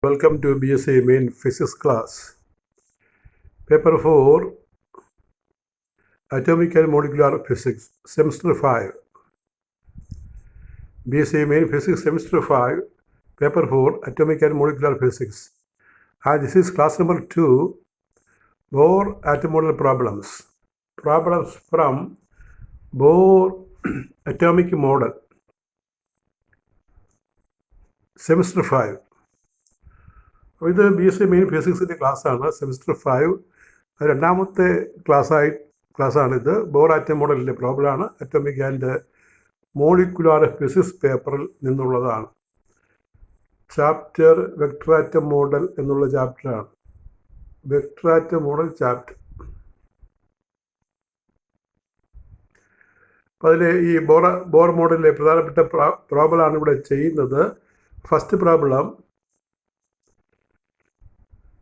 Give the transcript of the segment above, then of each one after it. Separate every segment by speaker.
Speaker 1: Welcome to BSc Main Physics class. Paper 4, Atomic and Molecular Physics, Semester 5. BSc Main Physics, Semester 5, Paper 4, Atomic and Molecular Physics. And this is class number 2, Bohr atom model problems. Problems from Bohr atomic model, Semester 5. ഇത് B S C main ഫിസിക്സിൻ്റെ ക്ലാസ്സാണ്. Semester 5 രണ്ടാമത്തെ ക്ലാസ്സാണിത്. Bore atom മോഡലിൻ്റെ പ്രോബ്ലമാണ്. Atomic and molecular physics പേപ്പറിൽ നിന്നുള്ളതാണ്. Chapter vector atom model എന്നുള്ള ചാപ്റ്ററാണ്. Vector atom model chapter. അപ്പോൾ അതിൽ ഈ ബോർ മോഡലിലെ പ്രധാനപ്പെട്ട പ്രോബ്ലമാണ് ഇവിടെ ചെയ്യുന്നത്. First problem.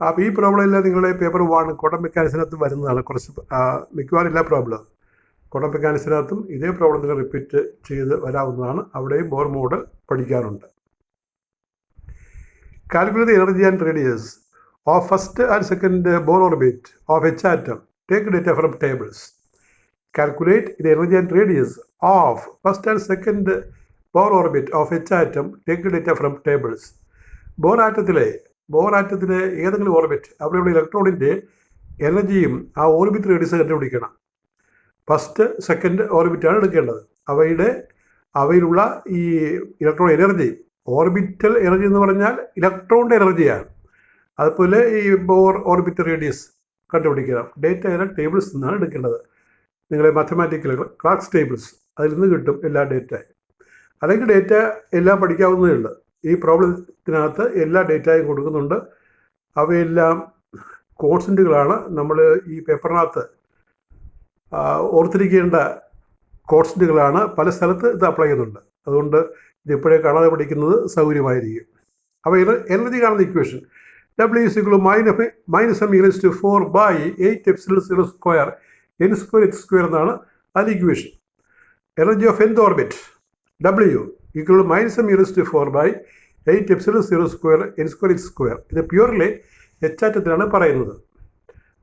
Speaker 1: അപ്പോൾ ഈ പ്രോബ്ലം എല്ലാം നിങ്ങളുടെ പേപ്പർ 1 ക്വാണ്ടം മെക്കാനിക്സിനകത്ത് വരുന്നതാണ്. കുറച്ച് മിക്കവാറും എല്ലാ പ്രോബ്ലം ക്വാണ്ടം മെക്കാനിക്സിനകത്തും ഇതേ പ്രോബ്ലത്തിൽ റിപ്പീറ്റ് ചെയ്ത് വരാവുന്നതാണ്. അവിടെയും ബോർ മോഡൽ പഠിക്കാറുണ്ട്. Calculate the energy and radius of first and second Bohr orbit of H atom. Take data from tables. Calculate the energy and radius of first and second Bohr orbit of H atom. Take data from tables. Bohr ആറ്റത്തിലെ ഏതെങ്കിലും orbit അവിടെയുള്ള ഇലക്ട്രോണിൻ്റെ എനർജിയും ആ orbit radius കണ്ടുപിടിക്കണം. First second ഓർബിറ്റാണ് എടുക്കേണ്ടത്. അവയിലുള്ള ഈ ഇലക്ട്രോൺ എനർജി, ഓർബിറ്റൽ എനർജി എന്ന് പറഞ്ഞാൽ ഇലക്ട്രോണിൻ്റെ എനർജിയാണ്. അതുപോലെ ഈ ബോർ ഓർബിറ്റ് റേഡിയസ് കണ്ടുപിടിക്കണം. ഡേറ്റ എല്ലാം ടേബിൾസ് നിന്നാണ് എടുക്കേണ്ടത്. നിങ്ങളെ മാത്തമാറ്റിക്കൽ ക്ലാസ് ടേബിൾസ് അതിൽ നിന്ന് കിട്ടും എല്ലാ ഡേറ്റയും. അല്ലെങ്കിൽ ഡേറ്റ എല്ലാം പഠിക്കാവുന്നതേ ഉള്ളൂ. ഈ പ്രോബ്ലത്തിനകത്ത് എല്ലാ ഡേറ്റയും കൊടുക്കുന്നുണ്ട്. അവയെല്ലാം കോൺസ്റ്റൻറ്റുകളാണ്. നമ്മൾ ഈ പേപ്പറിനകത്ത് ഓർത്തിരിക്കേണ്ട കോൺസ്റ്റൻറ്റുകളാണ്. പല സ്ഥലത്ത് ഇത് അപ്ലൈ ചെയ്യുന്നുണ്ട്. അതുകൊണ്ട് ഇതിപ്പോഴേ കാണാതെ പഠിക്കുന്നത് സൗകര്യമായിരിക്കും. അപ്പോൾ എനർജി കാണുന്ന ഇക്വേഷൻ W - (4/8ε0² n²h² എന്നാണ് അതിൻ്റെ equation. Energy of nth orbit W -m (4/8ε0² n²h²). ഇത് പ്യൂർലി എച്ച് ആറ്റത്തിലാണ് പറയുന്നത്.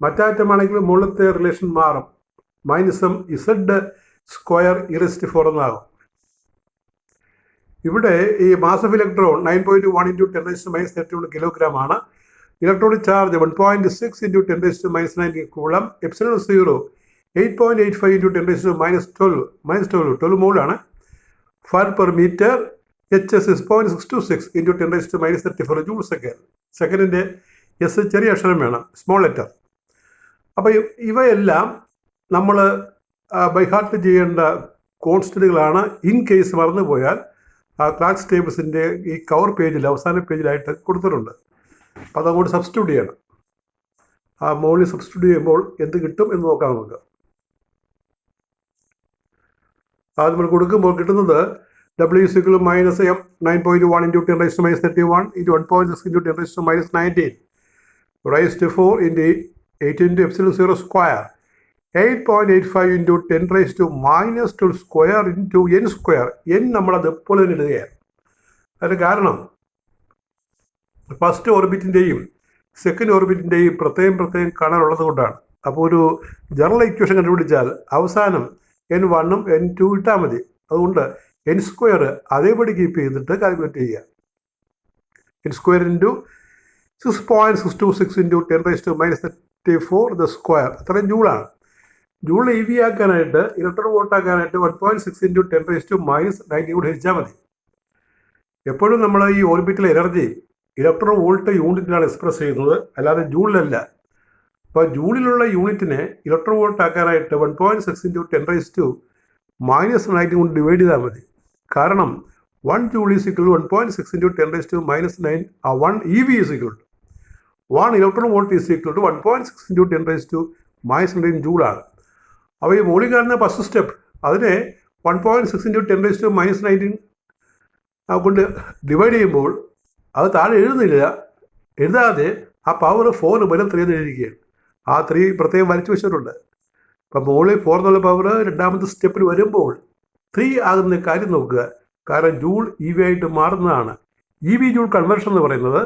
Speaker 1: മറ്റാറ്റമാണെങ്കിൽ മുകളിലത്തെ റിലേഷൻ മാറും. -mz² എന്നാകും. ഇവിടെ ഈ മാസ് ഓഫ് ഇലക്ട്രോൺ 9.1 × 10⁻³ കിലോഗ്രാം ആണ്. Electronic charge 1.6 × 10⁻⁹ coulomb. ε0 8.85 × 10⁻12 മോളാണ്. Farad per metre. HS is 0.626 × 10⁻34 joule second. സെക്കൻഡിൻ്റെ എസ് ചെറിയ അക്ഷരം വേണം, സ്മോൾ ലെറ്റർ. അപ്പോൾ ഇവയെല്ലാം നമ്മൾ ബൈഹാർട്ട് ചെയ്യേണ്ട കോൺസ്റ്റൻറ്റുകളാണ്. ഇൻ കേസ് മറന്നു പോയാൽ ക്ലാസ് ടേബിൾസിൻ്റെ ഈ കവർ പേജിൽ അവസാന പേജിലായിട്ട് കൊടുത്തിട്ടുണ്ട്. അപ്പോൾ അതങ്ങോട്ട് സബ്സ്റ്റിറ്റ്യൂട്ട് ചെയ്യണം. ആ മോളിൽ സബ്സ്റ്റിറ്റ്യൂട്ട് ചെയ്യുമ്പോൾ എന്ത് കിട്ടും എന്ന് നോക്കാം നമുക്ക്. അത് നമ്മൾ കൊടുക്കുമ്പോൾ കിട്ടുന്നത് W is equal to -9.1 × 10⁻31 × 1.6 × 10⁻19 raised to 4 × 8 × ε0². 8.85 × 10⁻12² n നമ്മളത് എപ്പോൾ തന്നെ ഇടുകയാണ്. അതിന് കാരണം ഫസ്റ്റ് ഓർബിറ്റിൻ്റെയും സെക്കൻഡ് ഓർബിറ്റിൻ്റെയും പ്രത്യേകം കാണാനുള്ളത് കൊണ്ടാണ്. അപ്പോൾ ഒരു ജനറൽ ഇക്വേഷൻ കണ്ടുപിടിച്ചാൽ അവസാനം n1 ഉം n2 ഇട്ടാൽ മതി. അതുകൊണ്ട് n² അതേപടി കീപ്പ് ചെയ്തിട്ട് കാൽക്കുലേറ്റ് ചെയ്യുക. n² × 6.626 × 10⁻34 അത്രയും ജൂളാണ്. ജൂൾ EV ആക്കാനായിട്ട്, ഇലക്ട്രോൺ വോൾട്ട് ആക്കാനായിട്ട് 1.6 × 10⁻⁻19 കൂടി ഹരിച്ചാൽ മതി. എപ്പോഴും നമ്മൾ ഈ ഓർബിറ്റിലെ എനർജി ഇലക്ട്രോൺ വോൾട്ട് യൂണിറ്റിലാണ് എക്സ്പ്രസ് ചെയ്യുന്നത്, അല്ലാതെ ജൂളിലല്ല. അപ്പോൾ ജൂളിലുള്ള യൂണിറ്റിനെ ഇലക്ട്രോൺ വോൾട്ട് ആക്കാനായിട്ട് 1.6 × 10⁻⁻19 കൊണ്ട് ഡിവൈഡ് ചെയ്താൽ മതി. കാരണം 1 joule is equal to 1.6 × 10⁻⁹ 1 EV is equal to 1 electron volt is equal to 1.6 × 10⁻⁻19 ജൂളാണ്. അപ്പോൾ ഈ മോളിൽ കാണുന്ന ഫസ്റ്റ് സ്റ്റെപ്പ് അതിനെ 1.6 × 10⁻⁻19 കൊണ്ട് ഡിവൈഡ് ചെയ്യുമ്പോൾ അത് താഴെ എഴുതാതെ ആ പവർ 4 ബലം 3 എന്ന് എഴുതിയിരിക്കുകയാണ്. ആ 3 പ്രത്യേകം വരച്ചു വെച്ചിട്ടുണ്ട്. അപ്പം മോളിൽ 4 എന്നുള്ള പവർ രണ്ടാമത്തെ സ്റ്റെപ്പിൽ വരുമ്പോൾ 3 ആകുന്ന കാര്യം നോക്കുക. കാരണം ജൂൾ EV ആയിട്ട് മാറുന്നതാണ്. EV ജൂൾ കൺവേർഷൻ എന്ന് പറയുന്നത്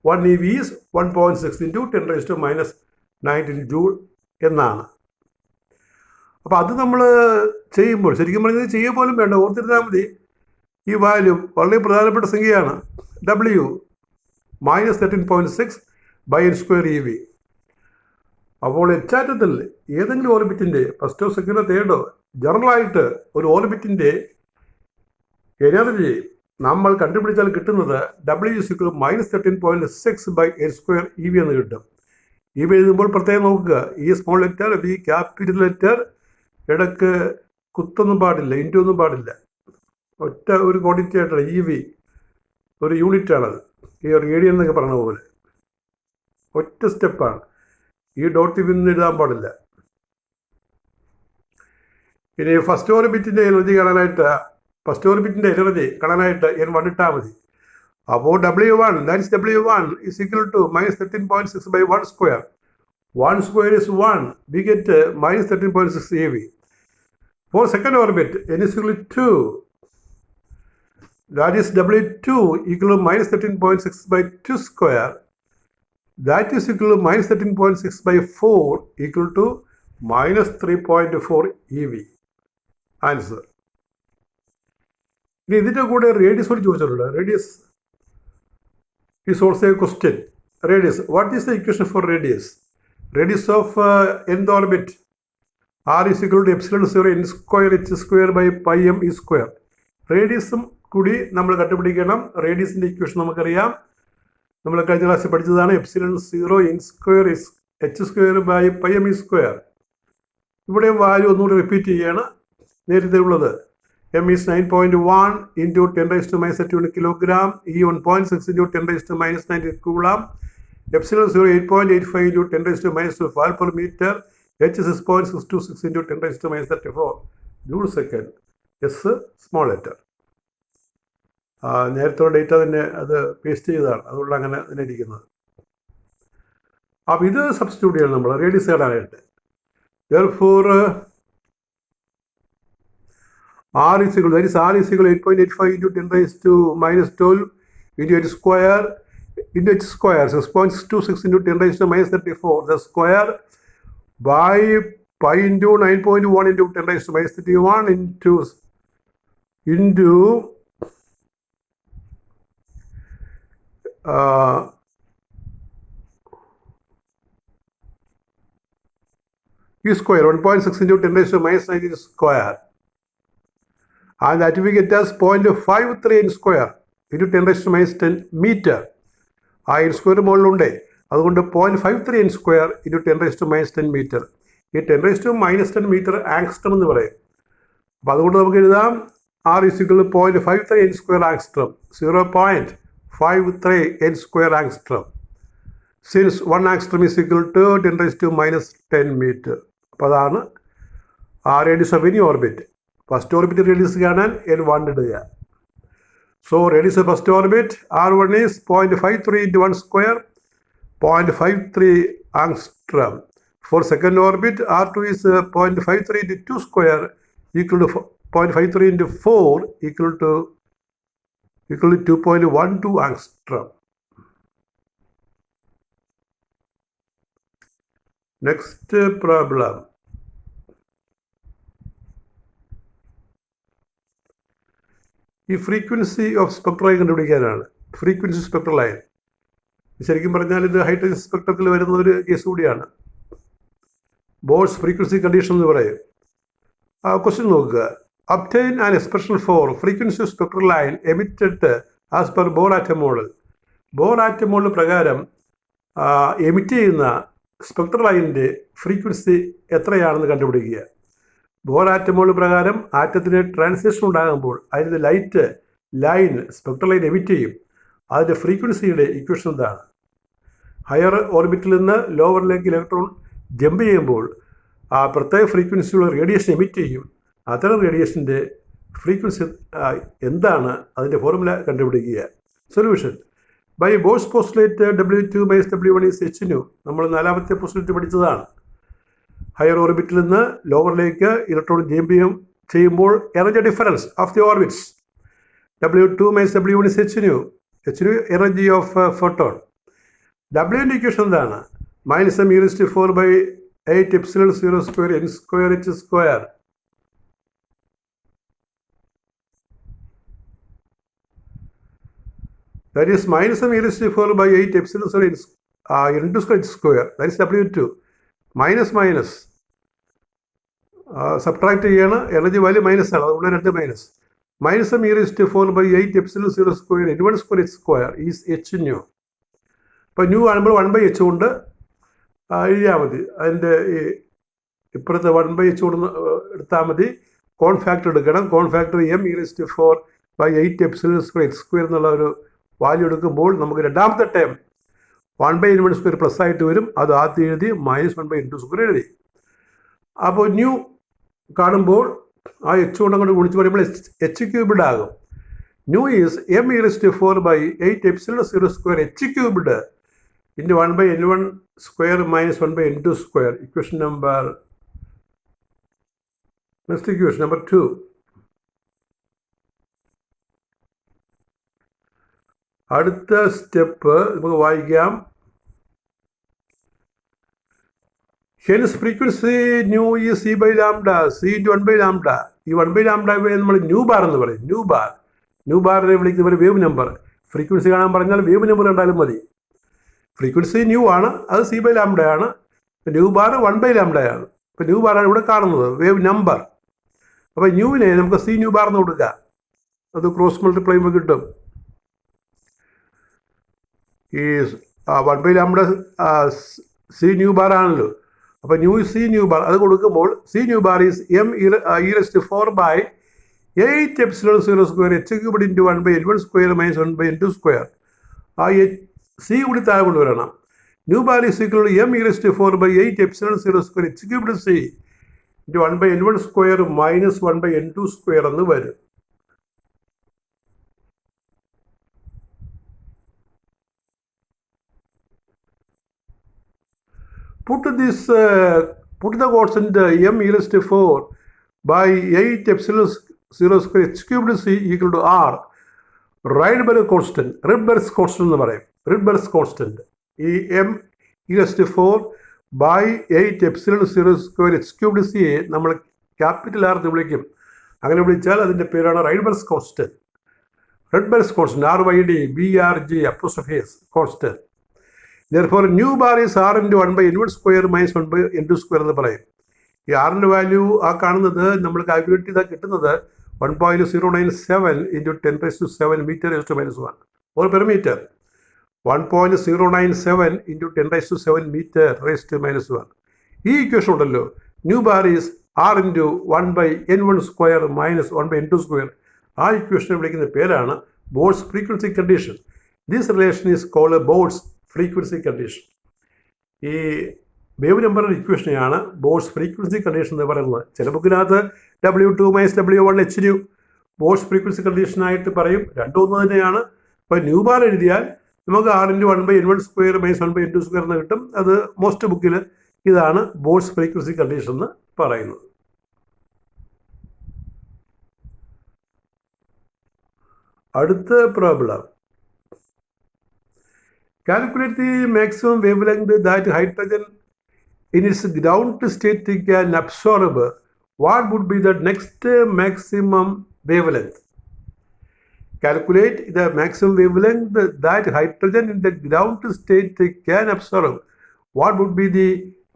Speaker 1: 1 EV ഈസ് 1.6 ഇൻറ്റു 10⁻⁻19 ജൂൾ എന്നാണ്. അപ്പോൾ അത് നമ്മൾ ചെയ്യുമ്പോൾ ശരിക്കും പറഞ്ഞത് ചെയ്യുക പോലും വേണ്ട, ഓർത്തിരുന്നാൽ മതി. ഈ വാല്യൂ വളരെ പ്രധാനപ്പെട്ട സംഖ്യയാണ്. W -13.6 by n square EV. അപ്പോൾ എച്ചാറ്റത്തിൽ ഏതെങ്കിലും ഓർബിറ്റിൻ്റെ ഫസ്റ്റോ സെക്കൻഡോ തേർഡോ ജനറലായിട്ട് ഒരു ഓർബിറ്റിൻ്റെ എനർജി നമ്മൾ കണ്ടുപിടിച്ചാൽ കിട്ടുന്നത് W -13.6 by n square EV എന്ന് കിട്ടും. EV എഴുതുമ്പോൾ പ്രത്യേകം നോക്കുക, ഈ small letter V capital letter ഇടയ്ക്ക് കുത്തൊന്നും പാടില്ല, ഇൻറ്റൊന്നും പാടില്ല. ഒറ്റ ഒരു ക്വാണ്ടിറ്റി ആയിട്ടുള്ള EV ഒരു യൂണിറ്റാണത്. ഈ റേഡിയൻ എന്നൊക്കെ പറഞ്ഞ പോലെ ഒറ്റ സ്റ്റെപ്പാണ്. ഈ ഡോട്ട് നിന്ന് എഴുതാൻ പാടില്ല. ഇനി ഫസ്റ്റ് ഓർബിറ്റിൻ്റെ എനർജി കാണാനായിട്ട് n1 ഇട്ടാൽ മതി. അപ്പോൾ W1 is equal to -13.6 by 1 square. 1 square is 1. We get -13.6 EV. For second orbit, n is equal to 2. That is W2 equal to -13.6 by 2 square. That is equal to -13.6 by 4 equal to -3.4 EV. Answer. ഇനി ഇതിൻ്റെ കൂടെ radius കൂടി ചോദിച്ചിട്ടുണ്ട്. Radius is also a question. Radius, what is the equation for radius? Radius of nth orbit R is equal to epsilon 0 n square h square by pi m e square. റേഡിയസും കൂടി നമ്മൾ കണ്ടുപിടിക്കണം. റേഡിയസിൻ്റെ equation നമുക്കറിയാം, നമ്മൾ കഴിഞ്ഞ ക്ലാസ്സിൽ പഠിച്ചതാണ്. epsilon 0 n square is h square by pi m e square. ഇവിടെയും value ഒന്നുകൂടി റിപ്പീറ്റ് ചെയ്യുകയാണ്. നേരത്തെ ഉള്ളത് m is 9.1 into 10⁻⁻31 kilogram, e 1.6 into 10⁻⁻19 coulomb, epsilon 0 8.85 into 10⁻⁻12 per meter, h 6.626 into 10⁻⁻34 joule second. S small letter. നേരത്തെ data തന്നെ അത് paste ചെയ്തതാണ്, അതുകൊണ്ട് അങ്ങനെ തന്നെ ഇരിക്കുന്നത്. അപ്പോൾ ഇത് സബ്സ്റ്റിറ്റ്യൂട്ട് ചെയ്യണം നമ്മൾ റേഡിയസ് നേടാനായിട്ട്. Therefore R is equal to 8.85 into 10⁻⁻12 into h square 6.626 into 10⁻⁻34 the square by pi into 9.1 into 10⁻⁻31 into e square 1.6 into 10⁻⁻19 square, and that we get as 0.53 n square into 10⁻⁻10 meter. ആ n square മുകളിലുണ്ട്, അതുകൊണ്ട് 0.53 n square into 10⁻⁻10 metre. ഈ 10⁻⁻10 metre angstrom എന്ന് പറയും. അപ്പോൾ അതുകൊണ്ട് നമുക്ക് എഴുതാം R is equal to 0.53 n square angstrom, 0.53 n square angstrom, since 1 angstrom is equal to 10⁻⁻10 meter. അപ്പോൾ അതാണ് radius of any orbit. First orbit radius കാണാൻ n1 ഇടുക. So radius of first orbit R1 is 0.53 into 1 square, 0.53 angstrom. For second orbit R2 is 0.53 into 2 square equal to 0.53 into 4 equal to 2.12 angstrom. Next problem. ഈ frequency of spectral line കണ്ടുപിടിക്കാനാണ്. Frequency spectral line ശരിക്കും പറഞ്ഞാൽ ഇത് hydrogen സ്പെക്ട്രത്തിൽ വരുന്ന ഒരു case കൂടിയാണ്. Bohr's frequency condition എന്ന് പറയും. ക്വസ്റ്റ്യൻ നോക്കുക. obtain an expression for frequency spectral line emitted as per Bohr atom model. Bore atom model പ്രകാരം എമിറ്റ് ചെയ്യുന്ന സ്പെക്ട്രൽ ലൈനിൻ്റെ ഫ്രീക്വൻസി എത്രയാണെന്ന് കണ്ടുപിടിക്കുക. ബോർ ആറ്റം മോഡൽ പ്രകാരം ആറ്റത്തിന് ട്രാൻസിഷൻ ഉണ്ടാകുമ്പോൾ അതിൻ്റെ ലൈൻ സ്പെക്ട്രൽ ലൈൻ എമിറ്റ് ചെയ്യും. അതിൻ്റെ ഫ്രീക്വൻസിയുടെ ഇക്വേഷൻ എന്താണ്? ഹയർ ഓർബിറ്റിൽ നിന്ന് ലോവറിലേക്ക് ഇലക്ട്രോൺ ജമ്പ് ചെയ്യുമ്പോൾ ആ പ്രത്യേക ഫ്രീക്വൻസിയുള്ള റേഡിയേഷൻ എമിറ്റ് ചെയ്യും. അത്തരം റേഡിയേഷൻ്റെ ഫ്രീക്വൻസി എന്താണ്, അതിൻ്റെ ഫോർമുല കണ്ടുപിടിക്കുക. Solution by Bohr's postulate W2 - W1 is hν. നമ്മൾ 4ാമത്തെ പോസ്റ്റുലേറ്റ് പഠിച്ചതാണ്. ഹയർ ഓർബിറ്റിൽ നിന്ന് ലോവറിലേക്ക് ഇലക്ട്രോൺ ജമ്പ് ചെയ്യുമ്പോൾ energy difference of the orbits W2 - W1 is hν. hν energy of photon. ഡബ്ല്യുവിൻ്റെ ഇക്വേഷൻ എന്താണ്? Minus M E raise to 4/8 epsilon 0 square N square H square. That is minus m e raised to 4/8 epsilon 0 into square h square. That is W2. Minus. Subtract ചെയ്യണ energy value minus ആണ്, അതുകൊണ്ട് 2 minus. Minus M E raise to 4/8 epsilon 0 square n1 square h square is h nu. അപ്പോൾ nu ആകുമ്പോൾ 1/h കൊണ്ട് എഴുതിയാൽ മതി. അതിൻ്റെ ഇപ്പുറത്തെ 1/h കൊണ്ട് എടുത്താൽ മതി. കോൺ ഫാക്ടർ എടുക്കണം. കോൺ factor M E raise to 4/8 epsilon square h square എന്നുള്ള ഒരു വാല്യൂ എടുക്കുമ്പോൾ നമുക്ക് രണ്ടാമത്തെ ടേം 1/n1 സ്ക്വയർ പ്ലസ് ആയിട്ട് വരും. അത് ആദ്യം എഴുതി -1/n2 സ്ക്വയർ എഴുതി. അപ്പോൾ ന്യൂ കാണുമ്പോൾ ആ എച്ച് കൊണ്ട് അങ്ങോട്ട് വിളിച്ച് പറയുമ്പോൾ എച്ച് ക്യൂബിഡ് ആകും. Nu is M E raise to 4/8 epsilon 0 square H cubed into 1/n1 square -1/n2 square. Equation number next equation number 2. അടുത്ത സ്റ്റെപ്പ് നമുക്ക് വായിക്കാം. ഹെൻസ് ഫ്രീക്വൻസി ന്യൂ ഈ c/λ c × 1/λ. ഈ 1/λ നമ്മൾ ന്യൂ ബാർ എന്ന് പറയും. ന്യൂ ബാറിനെ വിളിക്കുന്ന വേവ് നമ്പർ. ഫ്രീക്വൻസി കാണാൻ പറഞ്ഞാൽ വേവ് നമ്പർ കണ്ടാലും മതി. ഫ്രീക്വൻസി ന്യൂ ആണ്, അത് c/λ ആണ്. ന്യൂ ബാർ 1/λ ആണ്. ഇപ്പോൾ ന്യൂ ബാറാണ് ഇവിടെ കാണുന്നത്, വേവ് നമ്പർ. അപ്പോൾ ന്യൂവിനെ നമുക്ക് c ന്യൂ ബാർ എന്ന് കൊടുക്കാം. അത് ക്രോസ് മൾട്ടിപ്ലൈ ചെയ്യുമ്പോൾ കിട്ടും. ഈ 1/λ c ന്യൂ ബാർ ആണല്ലോ. അപ്പോൾ c ന്യൂ ബാർ അത് കൊടുക്കുമ്പോൾ c nu bar is m e raised to 4/8 epsilon 0 square h cubed into 1/n1 square -1/n2 square. ആ c കൂടി താഴെ കൊണ്ടുവരണം. Nu bar is equal to m e raised to 4/8 epsilon 0 square h cubed c into 1/n1 square -1/n2 square എന്ന് വരും. Put the constant m e raised to 4/8 epsilon 0 square h cubed c equal to r. Rydberg constant എന്ന് പറയും. Rydberg constant ഈ m e raised to 4/8 epsilon 0 square h cubed c നമ്മൾ capital R എന്ന് വിളിക്കും. അങ്ങനെ വിളിച്ചാൽ അതിൻ്റെ പേരാണ് Rydberg constant. Rydberg constant RYDBRG' constant. Therefore, new bar is r into 1/n1 square -1/n2 square എന്ന് പറയും. ഈ ആറിൻ്റെ വാല്യൂ ആ കാണുന്നത് നമ്മൾ കാൽക്കുലേറ്റ് ചെയ്താൽ കിട്ടുന്നത് 1.097 into 10⁻⁷ meter raised to -1 or per meter. 1.097 into 10⁻⁷ meter raised to -1. ഈ ഇക്വേഷൻ ഉണ്ടല്ലോ, new bar is r into 1/n1 square -1/n2 square. ആ ഇക്വേഷനെ വിളിക്കുന്ന പേരാണ് Bohr's frequency condition. This relation is called Bohr's frequency condition. ഈ wave number ഇക്വേഷനെയാണ് Bohr's frequency condition എന്ന് പറയുന്നത്. ചില ബുക്കിനകത്ത് W2 - W1 h nu Bohr's frequency കണ്ടീഷനായിട്ട് പറയും. രണ്ടും ഒന്ന് തന്നെയാണ്. അപ്പോൾ ന്യൂ ബാർ എഴുതിയാൽ നമുക്ക് r into 1/n1 square -1/n2 square എന്ന് കിട്ടും. അത് മോസ്റ്റ് ബുക്കിൽ ഇതാണ് ബോർഡ്സ് ഫ്രീക്വൻസി കണ്ടീഷൻ എന്ന് പറയുന്നത്. അടുത്ത problem. Calculate the maximum wavelength that hydrogen in its ground state can absorb. What would be the next maximum wavelength? Calculate the maximum wavelength that hydrogen in the ground state can absorb. What would be the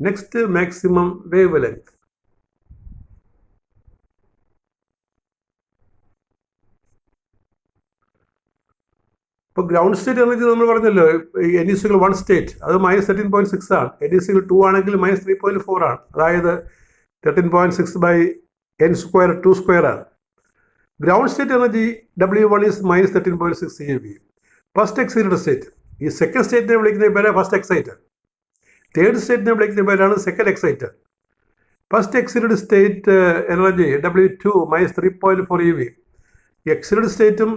Speaker 1: next maximum wavelength? ഇപ്പോൾ ground state energy നമ്മൾ പറഞ്ഞല്ലോ, n = 1 state, അത് -13.6 ആണ്. n = 2 ആണെങ്കിൽ -3.4 ആണ്. അതായത് 13.6/n² 2 square ആണ്. Ground state energy W1 is -13.6 eV. First excited state, ഈ സെക്കൻഡ് സ്റ്റേറ്റിനെ വിളിക്കുന്ന പേരാണ് ഫസ്റ്റ് എക്സൈറ്റഡ്. തേർഡ് സ്റ്റേറ്റിനെ വിളിക്കുന്ന പേരാണ് second excited. First excited state energy W2 -3.4 eV. Excited സ്റ്റേറ്റും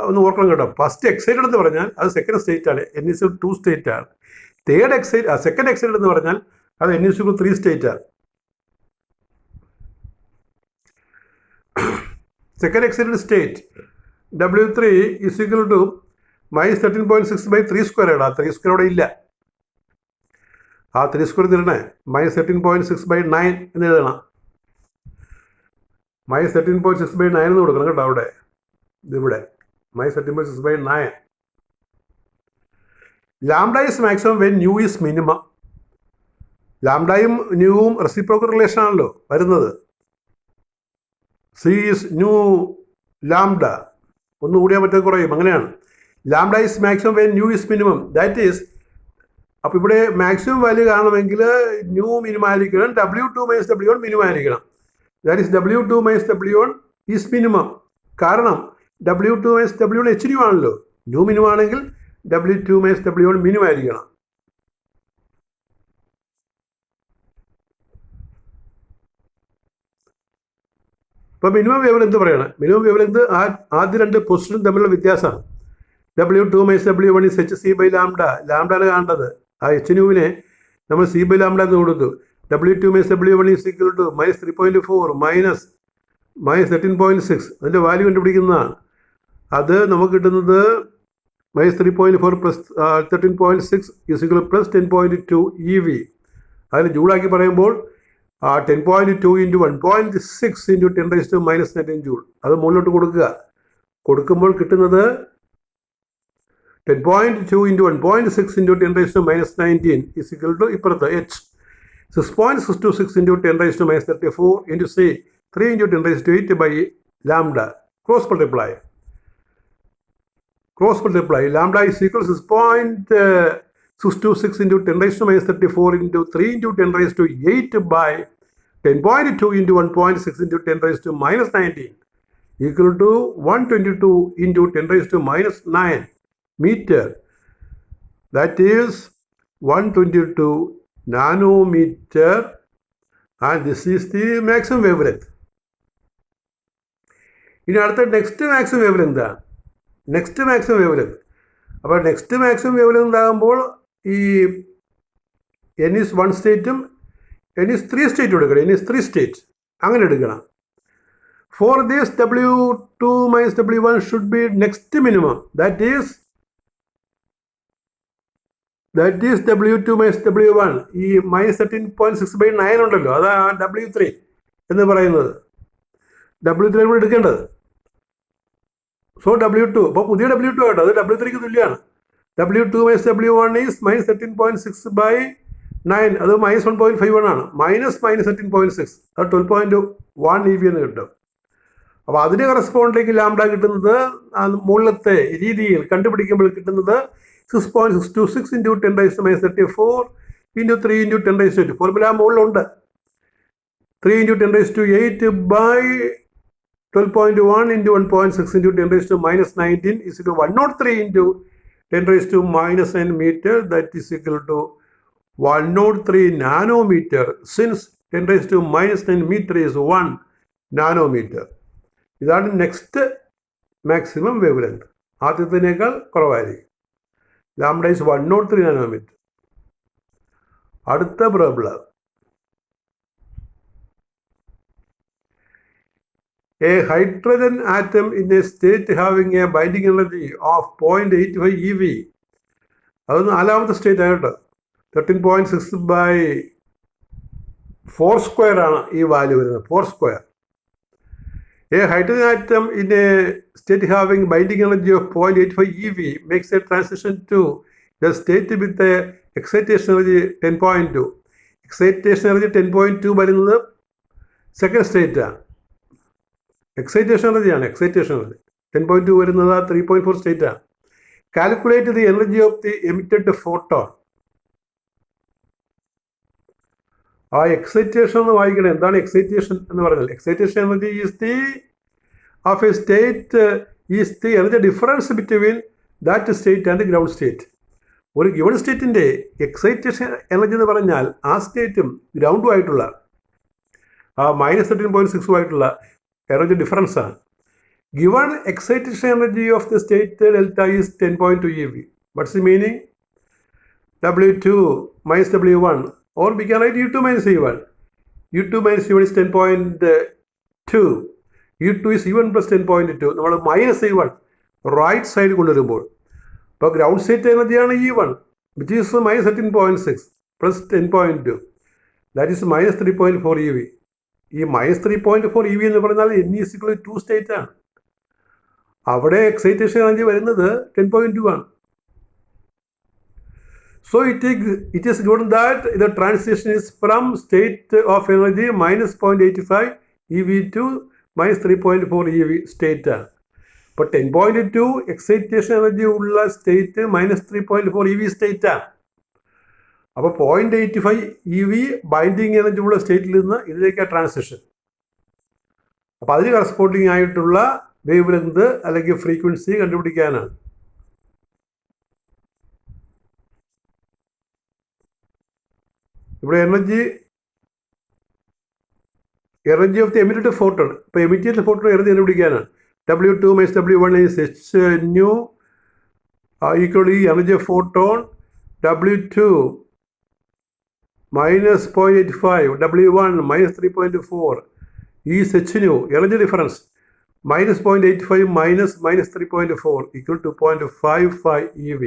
Speaker 1: ഒന്ന് ഓർക്കണം കേട്ടോ. ഫസ്റ്റ് എക്സൈറ്റഡ് എന്ന് പറഞ്ഞാൽ അത് സെക്കൻഡ് സ്റ്റേറ്റ് ആണ്, n = 2 സ്റ്റേറ്റ് ആണ്. സെക്കൻഡ് എക്സൈറ്റഡ് എന്ന് പറഞ്ഞാൽ അത് n = 3 സ്റ്റേറ്റ് ആണ്. Second excited state W3 = minus 13.6/3² ആണ്. ആ 3² അവിടെ ഇല്ല. ആ 3² തരണേ. മൈനസ് 13.6/9 എന്ന് എഴുതണം. മൈനസ് 13.6/9 എന്ന് കൊടുക്കണം കേട്ടോ. അവിടെ ഇതിവിടെ minus 13.6/9. Lambda is maximum when nu is minimum. ലാംഡയും ന്യൂവും റെസിപ്രോക്കൽ റിലേഷൻ ആണല്ലോ വരുന്നത്. C is nu lambda. ഒന്ന് കൂടിയാൽ മറ്റേ കുറയും, അങ്ങനെയാണ്. Lambda is maximum when nu is minimum. That is, അപ്പോൾ ഇവിടെ മാക്സിമം വാല്യൂ കാണണമെങ്കിൽ ന്യൂ മിനിമം ആയിരിക്കണം, W2 - W1 മിനിമം ആയിരിക്കണം. That is W2 - W1 is minimum. കാരണം W2 - W1 H ന്യൂ ആണല്ലോ. ന്യൂ മിനിമം ആണെങ്കിൽ W2 - W1 മിനിമം ആയിരിക്കണം. ഇപ്പോൾ മിനിമം വേവ് ലെങ്ത് പറയണം. മിനിമം വേവ് ലെങ്ത് ആദ്യ രണ്ട് പൊസിഷനും തമ്മിലുള്ള വ്യത്യാസമാണ്. W2 - W1 is hc/λ. ലാംഡാണ് കാണേണ്ടത്. ആ എച്ച് ന്യൂവിനെ നമ്മൾ c/λ എന്ന് കൊടുത്തു. W2 - W1 is equal to -3.4 minus 13.6. അതിൻ്റെ വാല്യൂ കണ്ടുപിടിക്കുന്നതാണ്. അത് നമുക്ക് കിട്ടുന്നത് -3.4 plus 13.6 is equal plus 10.2 EV. അതിൽ ജൂളാക്കി പറയുമ്പോൾ 10.2 × 1.6 × 10⁻⁻19 ജൂൾ. അത് മുകളിലോട്ട് കൊടുക്കുമ്പോൾ കിട്ടുന്നത് 10.2 × 1.6 × 10⁻⁻19 ഈസ് ഈക്വൽ ടു ഇപ്പുറത്ത് H 6.626 × 10⁻34 × C 3 × 10⁸ cross multiply. Lambda is equal 6.626 × 10⁻34 × 3 × 10⁸ 10.2 × 1.6 × 10⁻⁻19 equal to 122 × 10⁻⁻9 meter. That is 122 nanometer, and this is the maximum wavelength. ഇനി അടുത്ത നെക്സ്റ്റ് മാക്സിമം വേവ് ലെങ്താണ്. അപ്പോൾ നെക്സ്റ്റ് മാക്സിമം വേവ് ലെങ്ത് ആകുമ്പോൾ ഈ N is 1 സ്റ്റേറ്റും N is 3 സ്റ്റേറ്റും എടുക്കണം. N is 3 state അങ്ങനെ എടുക്കണം. For this W2 - W1 should be next minimum. That is W2 - W1. ഈ -13.6/9 ഉണ്ടല്ലോ, അതാണ് W3 എന്ന് പറയുന്നത്. W3 കൂടെ എടുക്കേണ്ടത്. സോ W2, അപ്പോൾ പുതിയ W2 ആട്ടോ, അത് W3ക്ക് തുല്യമാണ്. W2 - W1 is -13.6/9. അത് -1.51 ആണ്. -13.6 അത് 12.1 EV എന്ന് കിട്ടും. അപ്പോൾ അതിന് കറസ്പോണ്ടിലേക്ക് ലാംഡ കിട്ടുന്നത് മുകളിലത്തെ രീതിയിൽ കണ്ടുപിടിക്കുമ്പോൾ കിട്ടുന്നത് 6.626 × 10⁻34 × 3 × 10⁸. ഫോർമുല മുകളിലുണ്ട്. 3 × 10⁸8/12.1 × 1.6 × 10⁻⁻19 is equal to 103 × 10⁻⁻9 meter. That is equal to 103 nanometer, since 10⁻⁻9 meter is 1 nanometer. ഇതാണ് നെക്സ്റ്റ് മാക്സിമം വേവ് ലെങ്ത്. ആദ്യത്തിനേക്കാൾ കുറവായിരിക്കും. Lambda is 103 nanometer. അടുത്ത problem. A hydrogen atom in a state having a binding energy of 0.85 EV. അത് നാലാമത്തെ state ആയിട്ട് 13.6/4² ആണ് ഈ value വരുന്നത്. 4². A hydrogen atom in a state having binding energy of 0.85 EV makes a transition to the state with a excitation energy 10.2. Excitation energy 10.2 വരുന്നത് second state ആണ്. Excitation എനർജിയാണ്. 10.2 വരുന്നത് 3.4 സ്റ്റേറ്റ് ആണ്. Calculate the energy of the emitted photon. ആ excitation എന്ന് വായിക്കണം. എന്താണ് excitation എന്ന് പറഞ്ഞാൽ? Excitation energy is the of A state is the energy difference between that state and ground state. ഒരു ഗിവൺ സ്റ്റേറ്റിൻ്റെ എക്സൈറ്റേഷൻ എനർജി എന്ന് പറഞ്ഞാൽ ആ സ്റ്റേറ്റും ഗ്രൗണ്ടും ആയിട്ടുള്ള -13.6 ആയിട്ടുള്ള എനർജി ഡിഫറൻസ് ആണ്. Given excitation energy of the state delta is 10.2 EV. Watts the meaning? W2 - W1, or we can write U2 - E1. U2 - E1 is 10.2. U2 is E1 plus 10.2. നമ്മൾ -E1 right side കൊണ്ടുവരുമ്പോൾ ഇപ്പോൾ ground state എനർജിയാണ് E1, which is minus 13.6 plus 10.2. That is minus 3.4 EV. ഈ minus 3.4 EV എന്ന് പറഞ്ഞാൽ N=2 state ആണ്. അവിടെ excitation energy വരുന്നത് 10.2 ആണ്. So it is given that the transition is from state of energy minus 0.85 EV to minus 3.4 EV state ആണ്. ഇപ്പോൾ 10.2 excitation energy ഉള്ള സ്റ്റേറ്റ് മൈനസ് 3.4 EV സ്റ്റേറ്റ് ആണ്. അപ്പോൾ 0.85 EV ബൈൻഡിങ് എനർജി ഉള്ള സ്റ്റേറ്റിൽ നിന്ന് ഇതിലേക്കാണ് ട്രാൻസിഷൻ. അപ്പോൾ അതിന് കറസ്പോണ്ടിങ് ആയിട്ടുള്ള വേവ് ലെങ്ത് അല്ലെങ്കിൽ ഫ്രീക്വൻസി കണ്ടുപിടിക്കാനാണ്. ഇവിടെ energy of the emitted photon. ഇപ്പോൾ എമിറ്റഡ് ഫോട്ടോൺ എനർജി കണ്ടുപിടിക്കാനാണ്. W2 minus W1 is H nu equally energy of photon W2 minus 0.85 W1 minus 3.4 is H nu. Energy difference minus 0.85 minus 3.4 equal to 0.55 EV.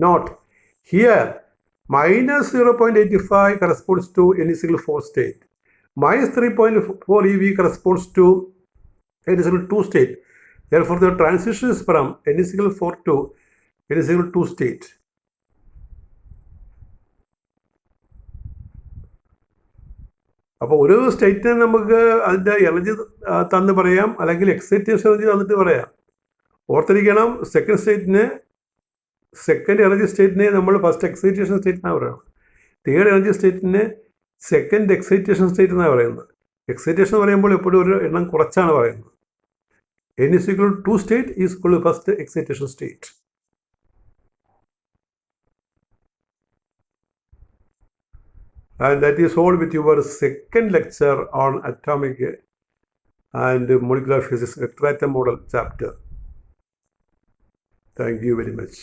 Speaker 1: Note here minus 0.85 corresponds to N=4 state. Minus 3.4 EV corresponds to N=2 state. Therefore, the transition is from N=4 to N=2 state. അപ്പോൾ ഒരു സ്റ്റേറ്റിനെ നമുക്ക് അതിൻ്റെ energy തന്ന് പറയാം, അല്ലെങ്കിൽ excitation energy തന്നിട്ട് പറയാം. ഓർത്തിരിക്കണം, സെക്കൻഡ് എനർജി സ്റ്റേറ്റിനെ നമ്മൾ ഫസ്റ്റ് എക്സൈറ്റേഷൻ സ്റ്റേറ്റ് എന്നാണ് പറയുന്നത്. തേർഡ് എനർജി സ്റ്റേറ്റിനെ സെക്കൻഡ് എക്സൈറ്റേഷൻ സ്റ്റേറ്റ് എന്നാണ് പറയുന്നത്. എക്സൈറ്റേഷൻ എന്ന് പറയുമ്പോൾ എപ്പോഴും ഒരു എണ്ണം കുറച്ചാണ് പറയുന്നത്. N=2 state is equal to first excitation state. And that is all with your second lecture on atomic and molecular physics, spectroatom model chapter. Thank you very much.